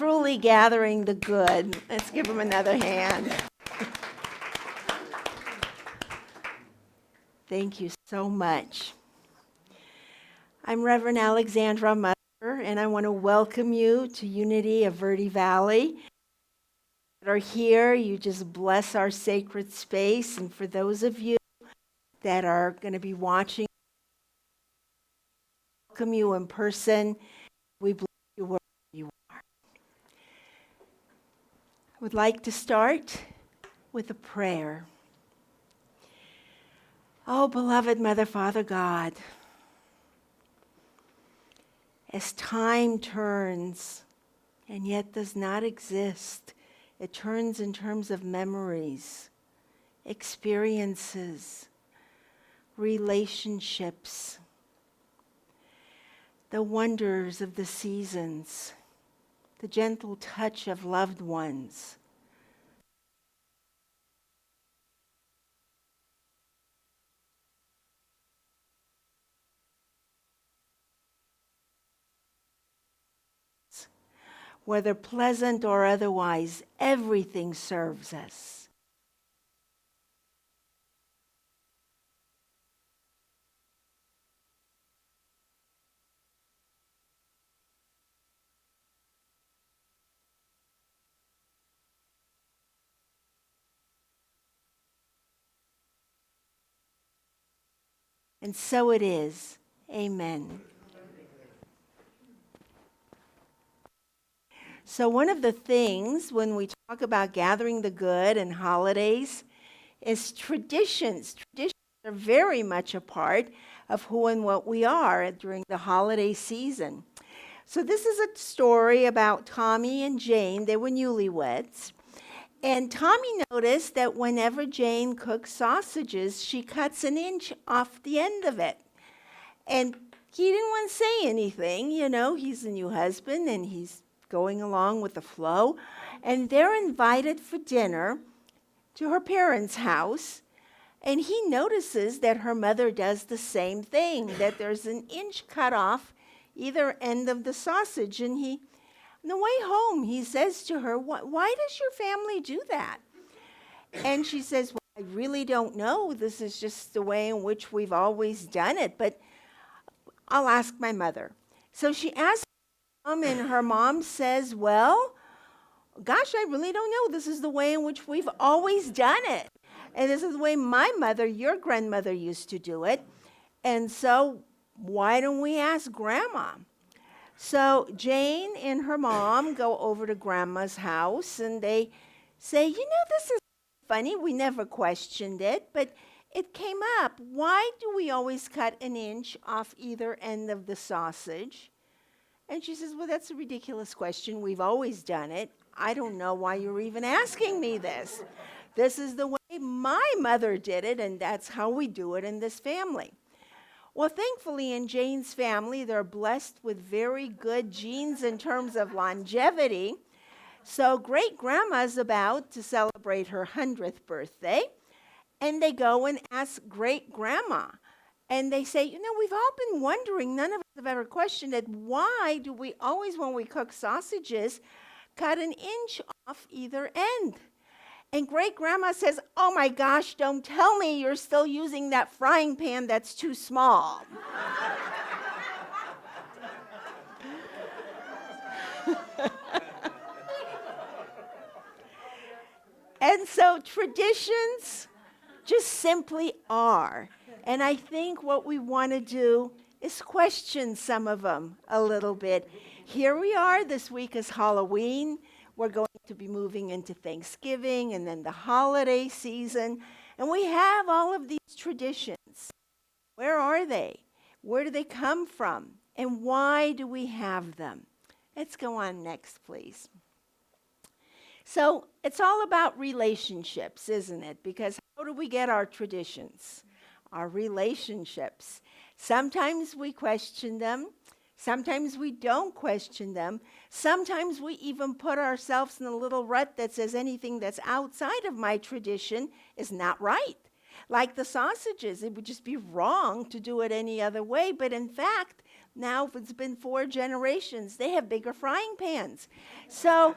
Truly gathering the good. Let's give him another hand. Thank you so much. I'm Reverend Alexandra Musser, and I want to welcome you to Unity of Verde Valley. That are here, you just bless our sacred space. And for those of you that are going to be watching, welcome you in person. We bless you wherever you are. I would like to start with a prayer. Oh, beloved Mother, Father, God, as time turns and yet does not exist, it turns in terms of memories, experiences, relationships, the wonders of the seasons, the gentle touch of loved ones. Whether pleasant or otherwise, everything serves us. And so it is. Amen. So one of the things when we talk about gathering the good and holidays is traditions. Traditions are very much a part of who and what we are during the holiday season. So this is a story about Tommy and Jane. They were newlyweds. And Tommy noticed that whenever Jane cooks sausages, she cuts an inch off the end of it. And he didn't want to say anything. You know, he's a new husband and he's going along with the flow. And they're invited for dinner to her parents' house. And he notices that her mother does the same thing, that there's an inch cut off either end of the sausage. And on the way home, he says to her, why does your family do that? And she says, well, I really don't know. This is just the way in which we've always done it, but I'll ask my mother. So she asks her mom, and her mom says, well, gosh, I really don't know. This is the way in which we've always done it. And this is the way my mother, your grandmother, used to do it. And so why don't we ask Grandma? So Jane and her mom go over to Grandma's house, and they say, you know, this is funny. We never questioned it, but it came up. Why do we always cut an inch off either end of the sausage? And she says, well, that's a ridiculous question. We've always done it. I don't know why you're even asking me this. This is the way my mother did it, and that's how we do it in this family. Well, thankfully, in Jane's family, they're blessed with very good genes in terms of longevity. So great-grandma's about to celebrate her 100th birthday, and they go and ask great-grandma. And they say, you know, we've all been wondering, none of us have ever questioned it, why do we always, when we cook sausages, cut an inch off either end? And great-grandma says, oh my gosh, don't tell me you're still using that frying pan that's too small. And so traditions just simply are. And I think what we want to do is question some of them a little bit. Here we are, this week is Halloween. We're going to be moving into Thanksgiving and then the holiday season. And we have all of these traditions. Where are they? Where do they come from? And why do we have them? Let's go on next, please. So it's all about relationships, isn't it? Because how do we get our traditions? Our relationships. Sometimes we question them. Sometimes we don't question them. Sometimes we even put ourselves in a little rut that says anything that's outside of my tradition is not right. Like the sausages, it would just be wrong to do it any other way. But in fact, Now, if it's been 4 generations, they have bigger frying pans. So,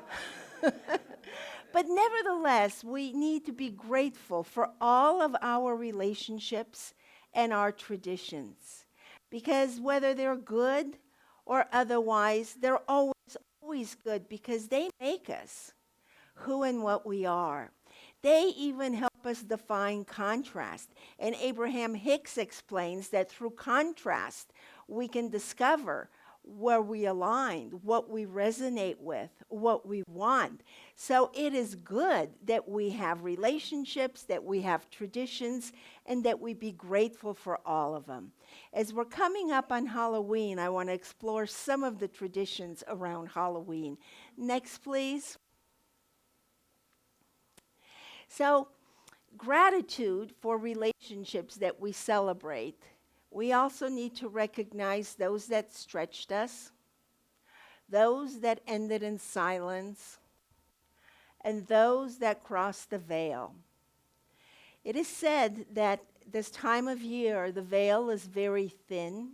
but nevertheless, we need to be grateful for all of our relationships and our traditions. Because whether they're good or otherwise, they're always good because they make us who and what we are. They even help us define contrast. And Abraham Hicks explains that through contrast, we can discover where we align, what we resonate with, what we want. So it is good that we have relationships, that we have traditions, and that we be grateful for all of them. As we're coming up on Halloween, I want to explore some of the traditions around Halloween. Next, please. So, gratitude for relationships that we celebrate. We also need to recognize those that stretched us, those that ended in silence, and those that crossed the veil. It is said that this time of year, the veil is very thin,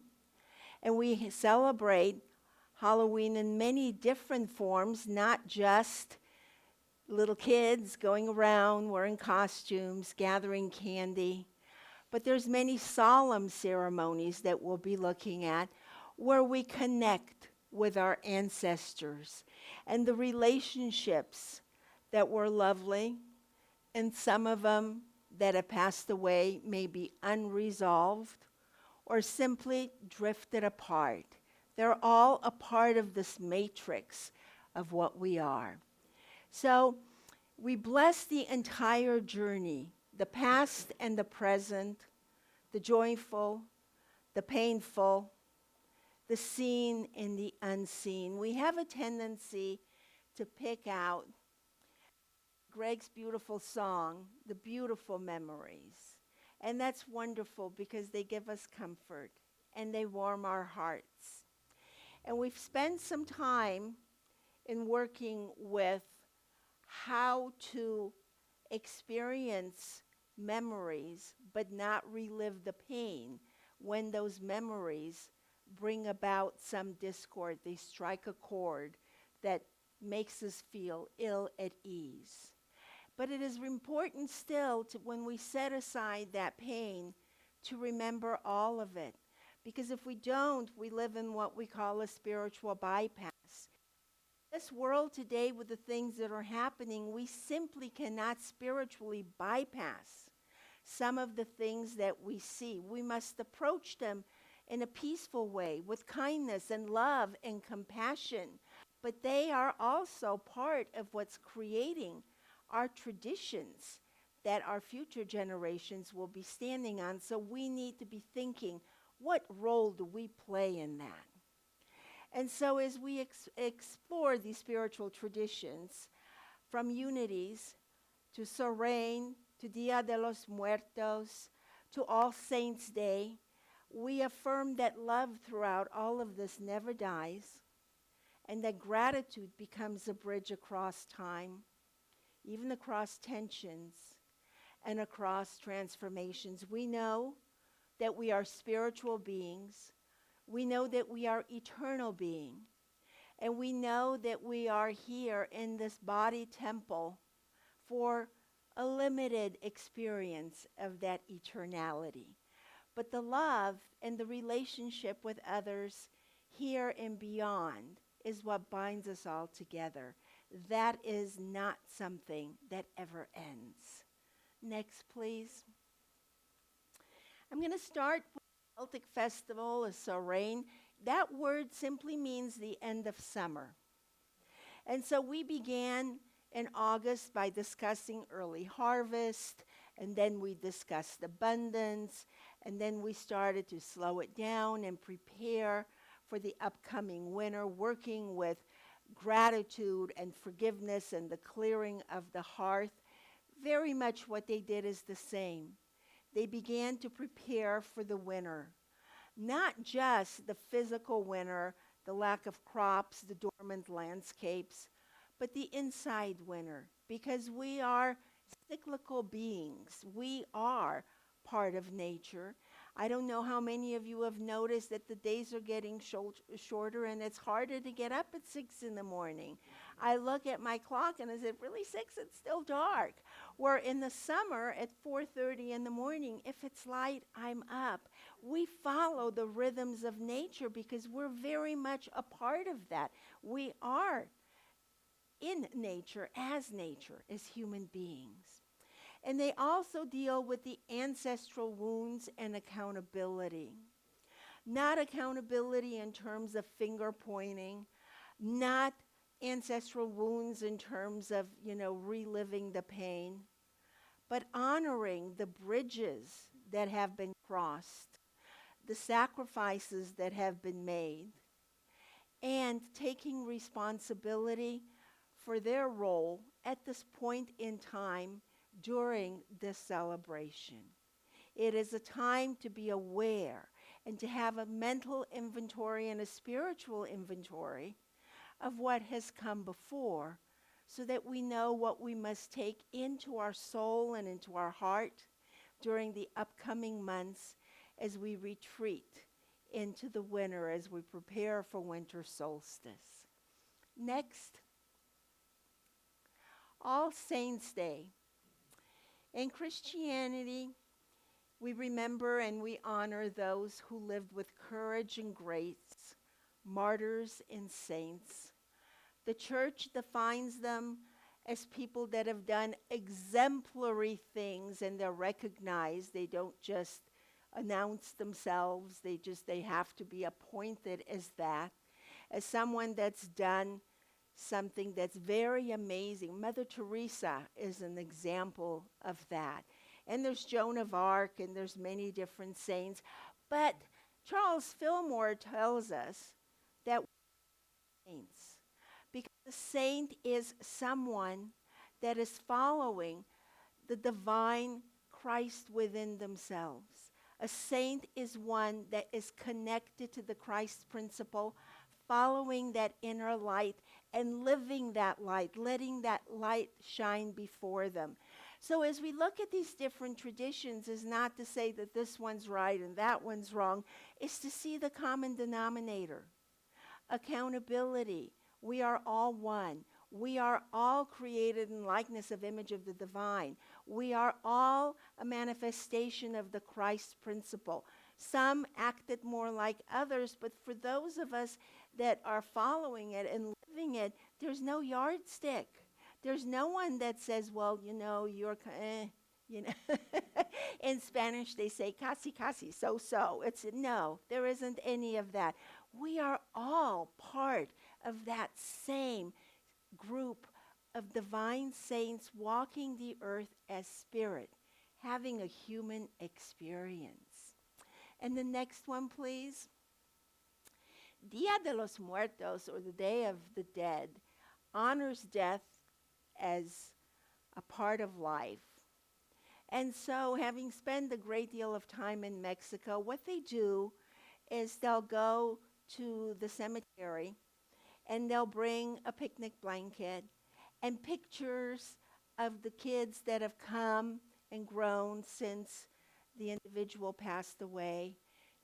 and we celebrate Halloween in many different forms, not just little kids going around wearing costumes, gathering candy. But there's many solemn ceremonies that we'll be looking at where we connect with our ancestors and the relationships that were lovely, and some of them that have passed away may be unresolved or simply drifted apart. They're all a part of this matrix of what we are. So we bless the entire journey, the past and the present, the joyful, the painful, the seen and the unseen. We have a tendency to pick out Greg's beautiful song, The Beautiful Memories. And that's wonderful because they give us comfort and they warm our hearts. And we've spent some time in working with how to experience memories but not relive the pain when those memories bring about some discord. They strike a chord that makes us feel ill at ease. But it is important still to, when we set aside that pain, to remember all of it. Because if we don't, we live in what we call a spiritual bypass. This world today, with the things that are happening, we simply cannot spiritually bypass some of the things that we see. We must approach them in a peaceful way with kindness and love and compassion. But they are also part of what's creating our traditions that our future generations will be standing on. So we need to be thinking, what role do we play in that? And so as we explore these spiritual traditions, from unities to Sorain, to Dia de los Muertos, to All Saints' Day, we affirm that love throughout all of this never dies, and that gratitude becomes a bridge across time, even across tensions and across transformations. We know that we are spiritual beings. We know that we are eternal being. And we know that we are here in this body temple for a limited experience of that eternality. But the love and the relationship with others here and beyond is what binds us all together. That is not something that ever ends. Next, please. I'm going to start with the Celtic festival of Sorain. That word simply means the end of summer. And so we began in August by discussing early harvest, and then we discussed abundance, and then we started to slow it down and prepare for the upcoming winter, working with gratitude and forgiveness and the clearing of the hearth. Very much what they did is the same. They began to prepare for the winter. Not just the physical winter, the lack of crops, the dormant landscapes, but the inside winter, because we are cyclical beings. We are part of nature. I don't know how many of you have noticed that the days are getting shorter and it's harder to get up at 6 in the morning. I look at my clock and is it really 6? It's still dark. Where in the summer at 4:30 in the morning, if it's light, I'm up. We follow the rhythms of nature because we're very much a part of that. We are in nature as human beings. And they also deal with the ancestral wounds and accountability. Not accountability in terms of finger pointing, not ancestral wounds in terms of, reliving the pain, but honoring the bridges that have been crossed, the sacrifices that have been made, and taking responsibility for their role at this point in time during this celebration. It is a time to be aware and to have a mental inventory and a spiritual inventory of what has come before so that we know what we must take into our soul and into our heart during the upcoming months as we retreat into the winter, as we prepare for winter solstice. Next, All Saints' Day. In Christianity, we remember and we honor those who lived with courage and grace, martyrs and saints. The church defines them as people that have done exemplary things and they're recognized. They don't just announce themselves. They have to be appointed as that, as someone that's done something that's very amazing. Mother Teresa is an example of that. And there's Joan of Arc, and there's many different saints. But Charles Fillmore tells us that we're saints, because a saint is someone that is following the divine Christ within themselves. A saint is one that is connected to the Christ principle, following that inner light and living that light, letting that light shine before them. So as we look at these different traditions, is not to say that this one's right and that one's wrong, is to see the common denominator. Accountability. We are all one. We are all created in likeness of image of the divine. We are all a manifestation of the Christ principle. Some acted more like others, but for those of us that are following it and living it, there's no yardstick. There's no one that says, well, you're, in Spanish they say casi casi, so. No, there isn't any of that. We are all part of that same group of divine saints walking the earth as spirit, having a human experience. And the next one, please. Dia de los Muertos, or the Day of the Dead, honors death as a part of life. And so, having spent a great deal of time in Mexico, what they do is they'll go to the cemetery and they'll bring a picnic blanket and pictures of the kids that have come and grown since the individual passed away.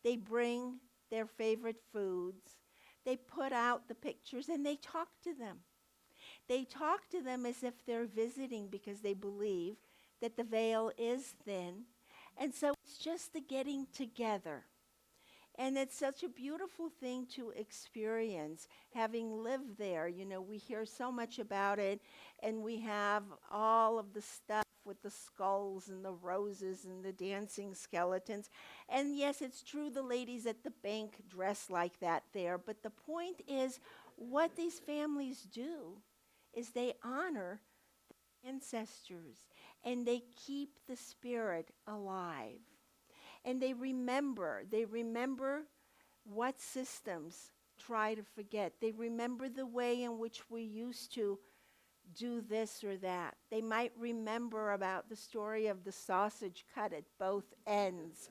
They bring their favorite foods. They put out the pictures and they talk to them. They talk to them as if they're visiting, because they believe that the veil is thin. And so it's just the getting together. And it's such a beautiful thing to experience, having lived there. We hear so much about it, and we have all of the stuff with the skulls and the roses and the dancing skeletons. And yes, it's true, the ladies at the bank dress like that there. But the point is, what these families do is they honor the ancestors, and they keep the spirit alive. And they remember what systems try to forget. They remember the way in which we used to do this or that. They might remember about the story of the sausage cut at both ends.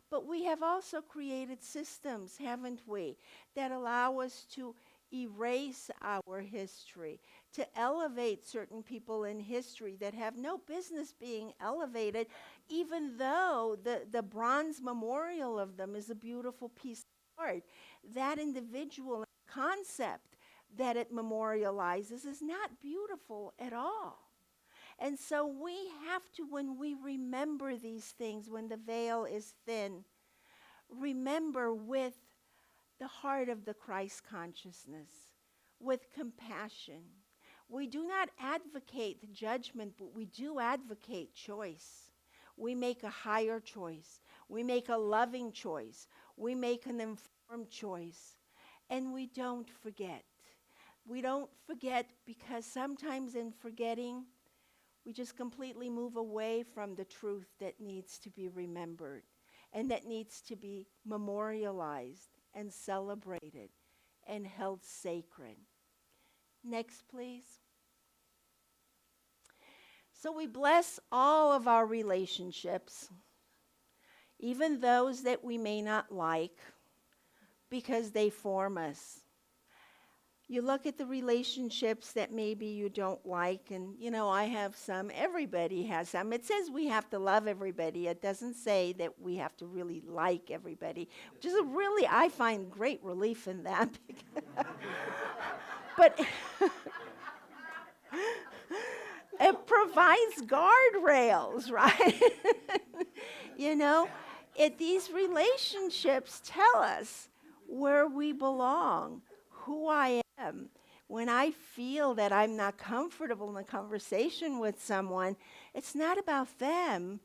But we have also created systems, haven't we, that allow us to erase our history, to elevate certain people in history that have no business being elevated, even though the bronze memorial of them is a beautiful piece of art. That individual concept that it memorializes is not beautiful at all. And so we have to, when we remember these things, when the veil is thin, remember with the heart of the Christ consciousness, with compassion. We do not advocate judgment, but we do advocate choice. We make a higher choice. We make a loving choice. We make an informed choice. And we don't forget. We don't forget because sometimes in forgetting, we just completely move away from the truth that needs to be remembered and that needs to be memorialized and celebrated and held sacred. Next, please. So we bless all of our relationships, even those that we may not like, because they form us. You look at the relationships that maybe you don't like, and I have some, everybody has some. It says we have to love everybody. It doesn't say that we have to really like everybody, which is I find great relief in that. But it provides guardrails, right? These relationships tell us where we belong, who I am. When I feel that I'm not comfortable in a conversation with someone, it's not about them.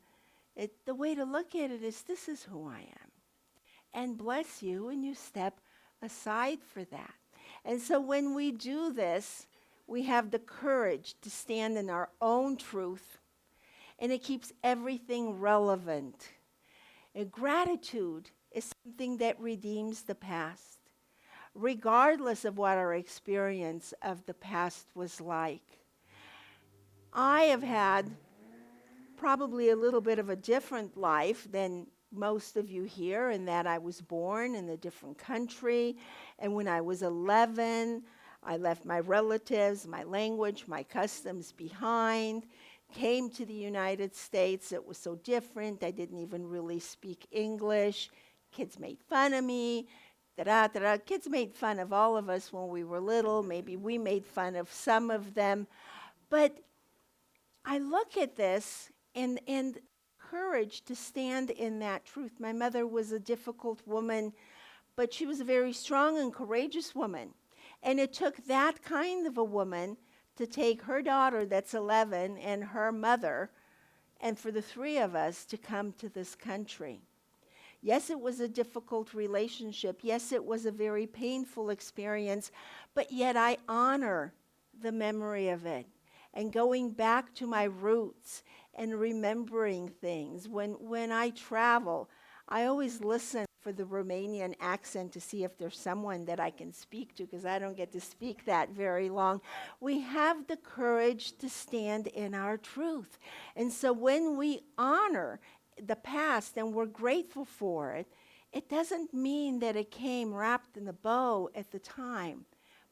The way to look at it is, this is who I am. And bless you, and you step aside for that. And so when we do this, we have the courage to stand in our own truth, and it keeps everything relevant. And gratitude is something that redeems the past, regardless of what our experience of the past was like. I have had probably a little bit of a different life than most of you here, in that I was born in a different country, and when I was 11, I left my relatives, my language, my customs behind, came to the United States. It was so different. I didn't even really speak English. Kids made fun of me. Kids made fun of all of us when we were little. Maybe we made fun of some of them. But I look at this and courage to stand in that truth. My mother was a difficult woman, but she was a very strong and courageous woman. And it took that kind of a woman to take her daughter that's 11 and her mother, and for the three of us to come to this country. Yes, it was a difficult relationship. Yes, it was a very painful experience, but yet I honor the memory of it. And going back to my roots and remembering things. When I travel, I always listen for the Romanian accent to see if there's someone that I can speak to, because I don't get to speak that very long. We have the courage to stand in our truth. And so when we honor the past and we're grateful for it, it doesn't mean that it came wrapped in a bow at the time,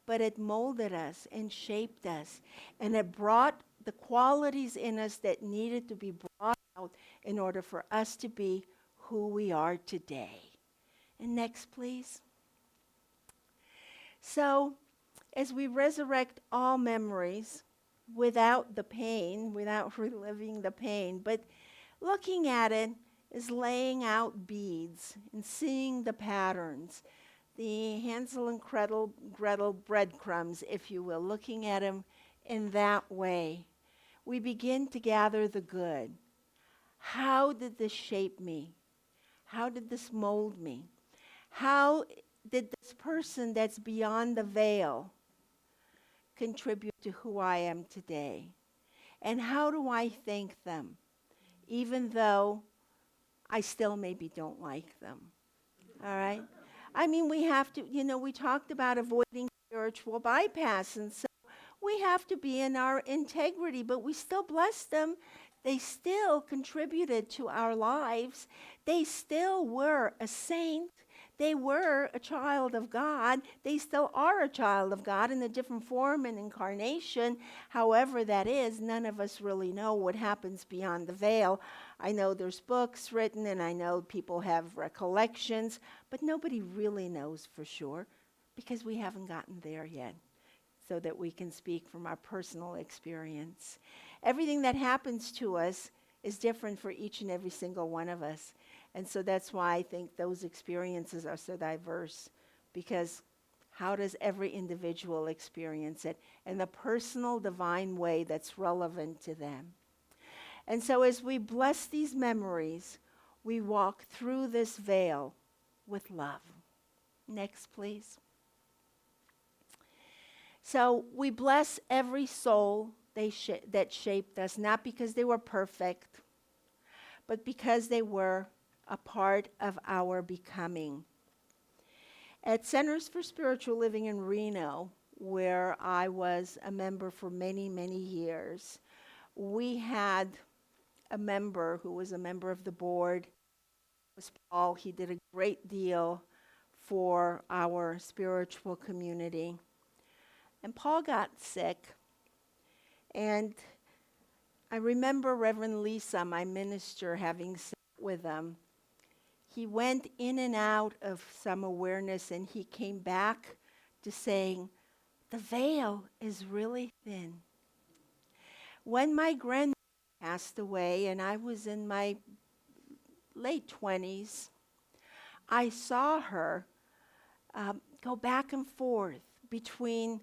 but it molded us and shaped us, and it brought the qualities in us that needed to be brought out in order for us to be who we are today. And next, please. So, as we resurrect all memories without the pain, without reliving the pain, but looking at it is laying out beads and seeing the patterns, the Hansel and Gretel breadcrumbs, if you will, looking at them in that way. We begin to gather the good. How did this shape me? How did this mold me? How did this person that's beyond the veil contribute to who I am today? And how do I thank them, even though I still maybe don't like them? All right? I mean, we have to, we talked about avoiding spiritual bypass, and so we have to be in our integrity, but we still bless them. They still contributed to our lives. They still were a saint. They were a child of God. They still are a child of God in a different form and incarnation. However that is, none of us really know what happens beyond the veil. I know there's books written, and I know people have recollections, but nobody really knows for sure because we haven't gotten there yet, so that we can speak from our personal experience. Everything that happens to us is different for each and every single one of us. And so that's why I think those experiences are so diverse, because how does every individual experience it in the personal divine way that's relevant to them? And so as we bless these memories, we walk through this veil with love. Next, please. So we bless every soul that shaped us, not because they were perfect, but because they were a part of our becoming. At Centers for Spiritual Living in Reno, where I was a member for many, many years, we had a member who was a member of the board. It was Paul. He did a great deal for our spiritual community. And Paul got sick, and I remember Reverend Lisa, my minister, having sat with him. He went in and out of some awareness, and he came back to saying, the veil is really thin. When my grandmother passed away, and I was in my late 20s, I saw her go back and forth between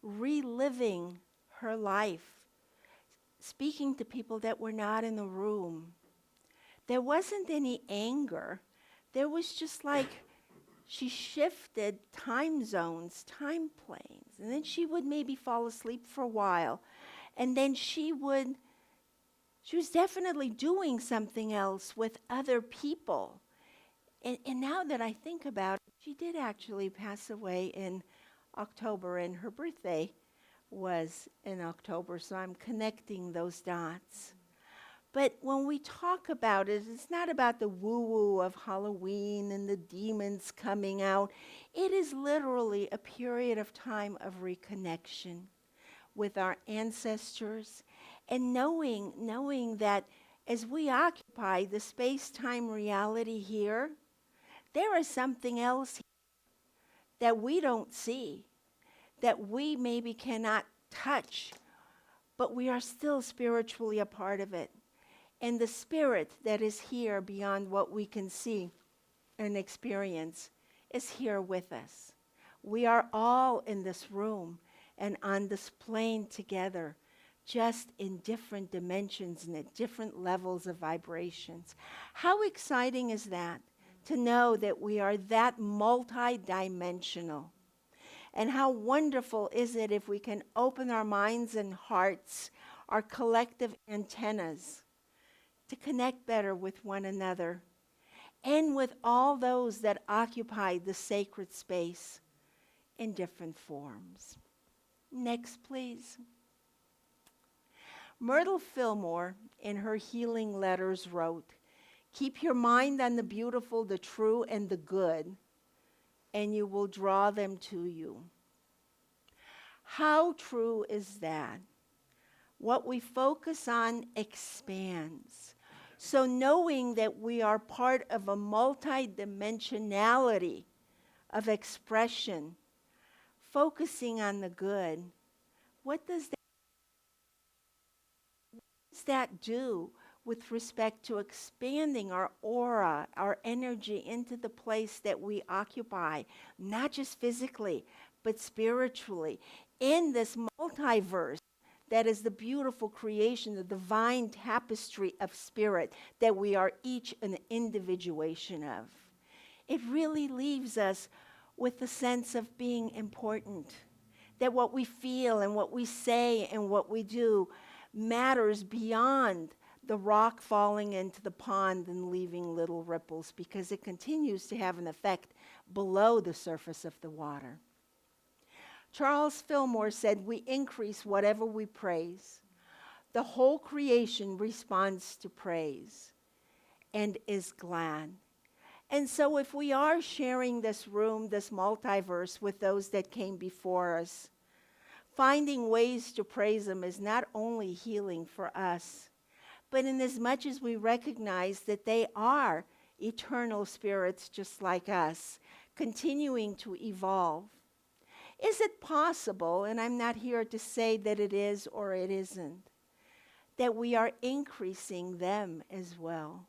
reliving her life, speaking to people that were not in the room. There wasn't any anger. There was just like she shifted time zones, time planes. And then she would maybe fall asleep for a while. And then she was definitely doing something else with other people. And now that I think about it, she did actually pass away in October, and her birthday was in October, so I'm connecting those dots. But when we talk about it, it's not about the woo-woo of Halloween and the demons coming out. It is literally a period of time of reconnection with our ancestors, and knowing that as we occupy the space-time reality here, there is something else that we don't see, that we maybe cannot touch, but we are still spiritually a part of it. And the spirit that is here beyond what we can see and experience is here with us. We are all in this room and on this plane together, just in different dimensions and at different levels of vibrations. How exciting is that, to know that we are that multidimensional? And how wonderful is it if we can open our minds and hearts, our collective antennas, to connect better with one another and with all those that occupy the sacred space in different forms. Next, please. Myrtle Fillmore, in her healing letters, wrote, "Keep your mind on the beautiful, the true, and the good, and you will draw them to you." How true is that? What we focus on expands. So knowing that we are part of a multidimensionality of expression, focusing on the good, what does that do with respect to expanding our aura, our energy into the place that we occupy, not just physically, but spiritually, in this multiverse that is the beautiful creation, the divine tapestry of spirit that we are each an individuation of? It really leaves us with a sense of being important, that what we feel and what we say and what we do matters beyond the rock falling into the pond and leaving little ripples, because it continues to have an effect below the surface of the water. Charles Fillmore said, "We increase whatever we praise. The whole creation responds to praise and is glad." And so if we are sharing this room, this multiverse with those that came before us, finding ways to praise them is not only healing for us, but in as much as we recognize that they are eternal spirits just like us, continuing to evolve. Is it possible, and I'm not here to say that it is or it isn't, that we are increasing them as well?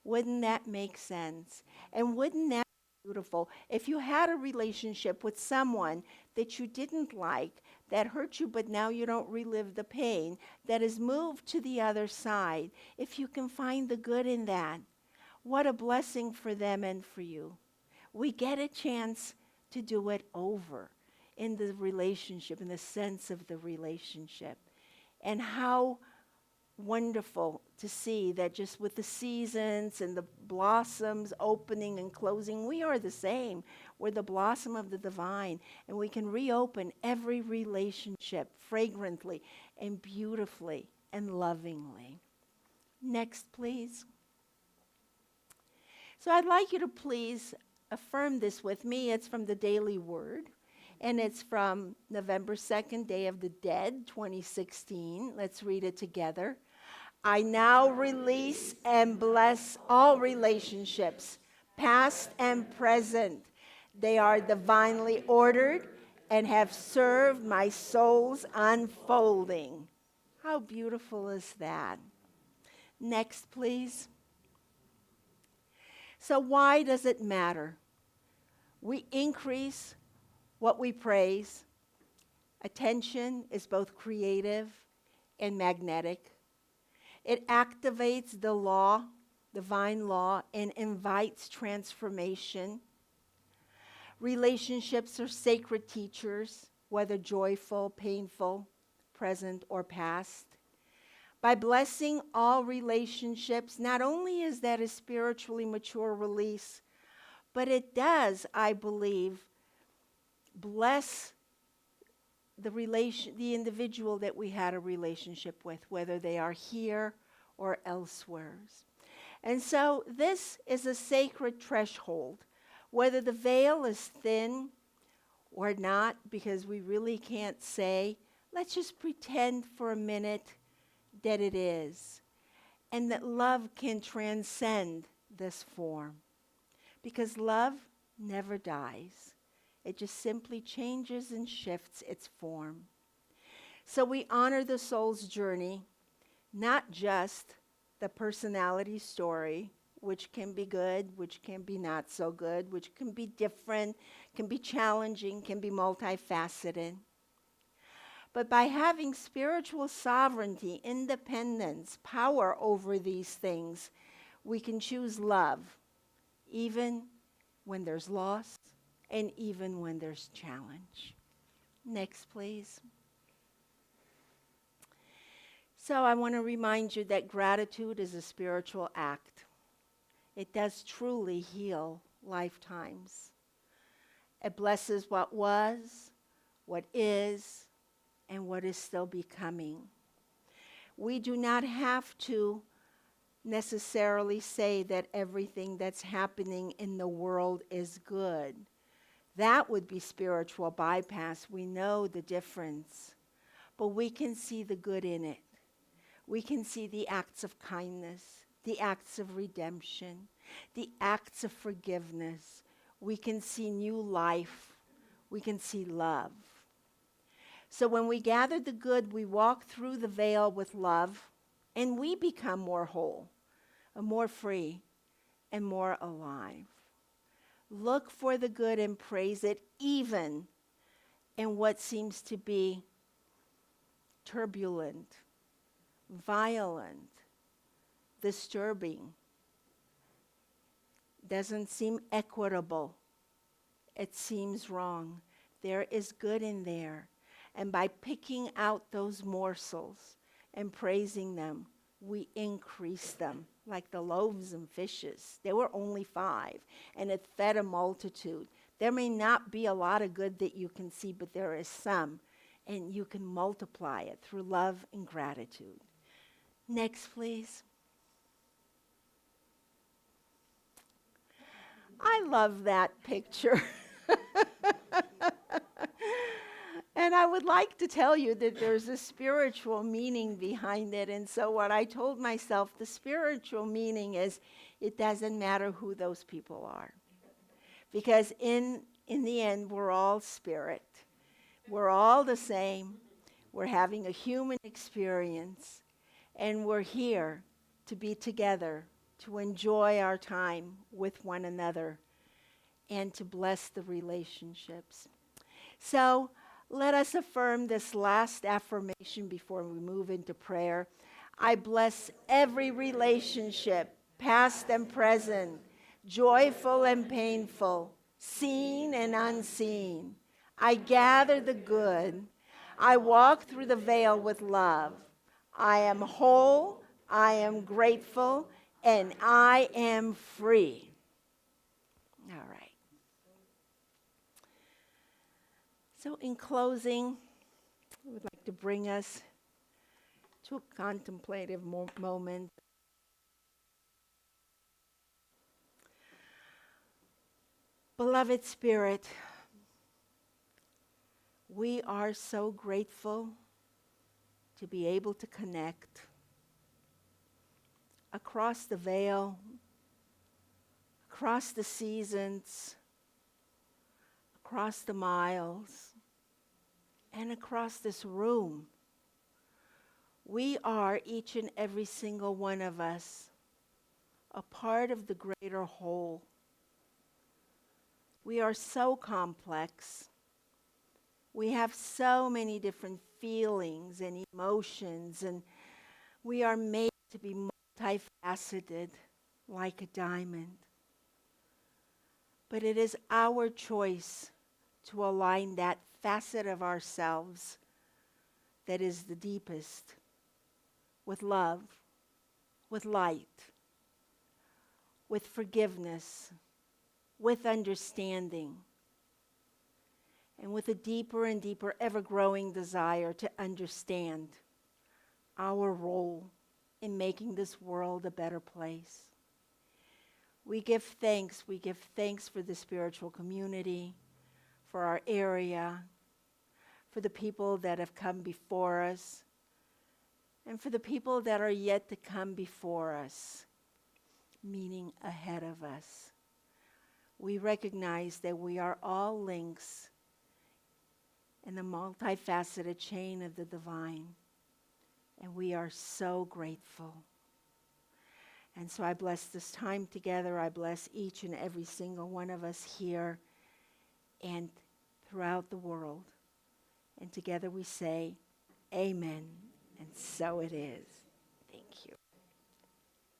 Wouldn't that make sense? And wouldn't that be beautiful? If you had a relationship with someone that you didn't like, that hurt you, but now you don't relive the pain, that has moved to the other side, if you can find the good in that, what a blessing for them and for you. We get a chance to do it over in the relationship, in the sense of the relationship. And how wonderful to see that just with the seasons and the blossoms opening and closing, we are the same. We're the blossom of the divine, and we can reopen every relationship fragrantly and beautifully and lovingly. Next, please. So I'd like you to please affirm this with me. It's from the Daily Word, and it's from November 2nd, Day of the Dead, 2016. Let's read it together. I now release and bless all relationships, past and present. They are divinely ordered and have served my soul's unfolding. How beautiful is that? Next, please. So why does it matter? We increase what we praise. Attention is both creative and magnetic. It activates the law, divine law, and invites transformation. Relationships are sacred teachers, whether joyful, painful, present, or past. By blessing all relationships, not only is that a spiritually mature release, but it does, I believe, bless the individual that we had a relationship with, whether they are here or elsewhere. And so this is a sacred threshold, whether the veil is thin or not, because we really can't say. Let's just pretend for a minute that it is, and that love can transcend this form, because love never dies. It just simply changes and shifts its form. So we honor the soul's journey, not just the personality story, which can be good, which can be not so good, which can be different, can be challenging, can be multifaceted. But by having spiritual sovereignty, independence, power over these things, we can choose love, even when there's loss, and even when there's challenge. Next, please. So I want to remind you that gratitude is a spiritual act. It does truly heal lifetimes. It blesses what was, what is, and what is still becoming. We do not have to necessarily say that everything that's happening in the world is good. That would be spiritual bypass. We know the difference. But we can see the good in it. We can see the acts of kindness, the acts of redemption, the acts of forgiveness. We can see new life. We can see love. So when we gather the good, we walk through the veil with love, and we become more whole, more free, and more alive. Look for the good and praise it, even in what seems to be turbulent, violent, disturbing. Doesn't seem equitable. It seems wrong. There is good in there. And by picking out those morsels and praising them, we increase them, like the loaves and fishes. There were only 5, and it fed a multitude. There may not be a lot of good that you can see, but there is some, and you can multiply it through love and gratitude. Next, please. I love that picture. And I would like to tell you that there's a spiritual meaning behind it. And so, what I told myself, the spiritual meaning is it doesn't matter who those people are. Because in the end, we're all spirit. We're all the same. We're having a human experience. And we're here to be together, to enjoy our time with one another, and to bless the relationships. So let us affirm this last affirmation before we move into prayer. I bless every relationship, past and present, joyful and painful, seen and unseen. I gather the good. I walk through the veil with love. I am whole, I am grateful, and I am free. All right. So, in closing, I would like to bring us to a contemplative moment. Beloved Spirit, we are so grateful to be able to connect across the veil, across the seasons, across the miles, and across this room. We are, each and every single one of us, a part of the greater whole. We are so complex. We have so many different feelings and emotions, and we are made to be multifaceted like a diamond. But it is our choice to align that facet of ourselves that is the deepest with love, with light, with forgiveness, with understanding, and with a deeper and deeper, ever-growing desire to understand our role in making this world a better place. We give thanks. We give thanks for the spiritual community, for our area, for the people that have come before us, and for the people that are yet to come before us, meaning ahead of us. We recognize that we are all links in the multifaceted chain of the divine, and we are so grateful. And so I bless this time together. I bless each and every single one of us here and throughout the world. And together we say, Amen. And so it is.